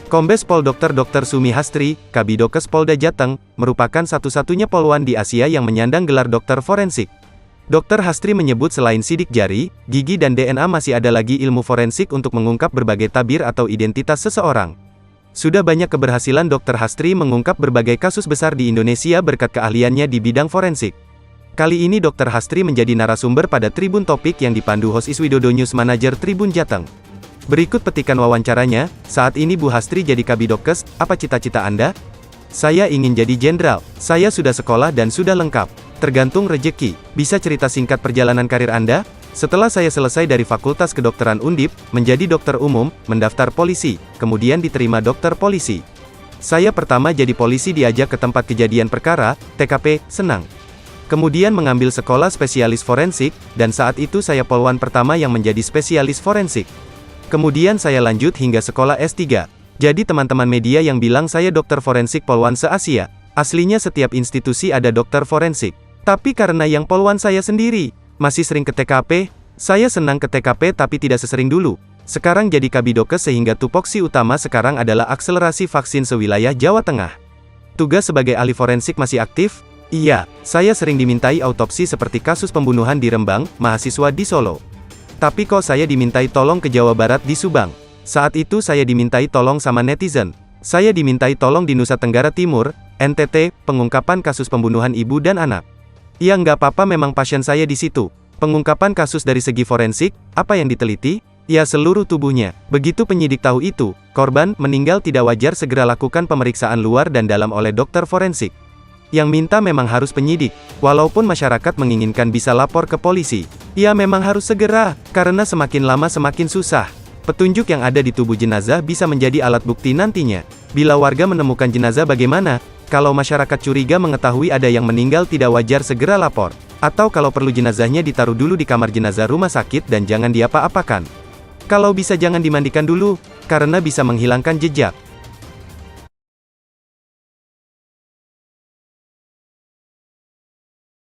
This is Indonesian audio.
Kombes Pol Dr. Sumi Hastri, Kabidokes Polda Jateng, merupakan satu-satunya polwan di Asia yang menyandang gelar dokter forensik. Dr. Hastri menyebut selain sidik jari, gigi dan DNA masih ada lagi ilmu forensik untuk mengungkap berbagai tabir atau identitas seseorang. Sudah banyak keberhasilan Dr. Hastri mengungkap berbagai kasus besar di Indonesia berkat keahliannya di bidang forensik. Kali ini Dr. Hastri menjadi narasumber pada Tribun Topik yang dipandu host Iswidodo News Manager Tribun Jateng. Berikut petikan wawancaranya. Saat ini Bu Hastri jadi Kabidokes, apa cita-cita Anda? Saya ingin jadi jenderal. Saya sudah sekolah dan sudah lengkap. Tergantung rejeki. Bisa cerita singkat perjalanan karir Anda? Setelah saya selesai dari Fakultas Kedokteran Undip, menjadi dokter umum, mendaftar polisi, kemudian diterima dokter polisi. Saya pertama jadi polisi diajak ke tempat kejadian perkara, TKP, senang. Kemudian mengambil sekolah spesialis forensik, dan saat itu saya polwan pertama yang menjadi spesialis forensik. Kemudian saya lanjut hingga sekolah S3. Jadi teman-teman media yang bilang saya dokter forensik polwan se-Asia, aslinya setiap institusi ada dokter forensik. Tapi karena yang polwan saya sendiri, masih sering ke TKP, saya senang ke TKP tapi tidak sesering dulu. Sekarang jadi Kabidokes sehingga tupoksi utama sekarang adalah akselerasi vaksin sewilayah Jawa Tengah. Tugas sebagai ahli forensik masih aktif? Iya, saya sering dimintai autopsi seperti kasus pembunuhan di Rembang, mahasiswa di Solo. Tapi kok saya dimintai tolong ke Jawa Barat di Subang? Saat itu saya dimintai tolong sama netizen. Saya dimintai tolong di Nusa Tenggara Timur, NTT, pengungkapan kasus pembunuhan ibu dan anak. Ya nggak apa-apa memang pasien saya di situ. Pengungkapan kasus dari segi forensik, apa yang diteliti? Ya seluruh tubuhnya. Begitu penyidik tahu itu, korban meninggal tidak wajar segera lakukan pemeriksaan luar dan dalam oleh dokter forensik. Yang minta memang harus penyidik, walaupun masyarakat menginginkan bisa lapor ke polisi. Ya memang harus segera, karena semakin lama semakin susah. Petunjuk yang ada di tubuh jenazah bisa menjadi alat bukti nantinya. Bila warga menemukan jenazah bagaimana? Kalau masyarakat curiga mengetahui ada yang meninggal tidak wajar segera lapor. Atau kalau perlu jenazahnya ditaruh dulu di kamar jenazah rumah sakit dan jangan diapa-apakan. Kalau bisa jangan dimandikan dulu, karena bisa menghilangkan jejak.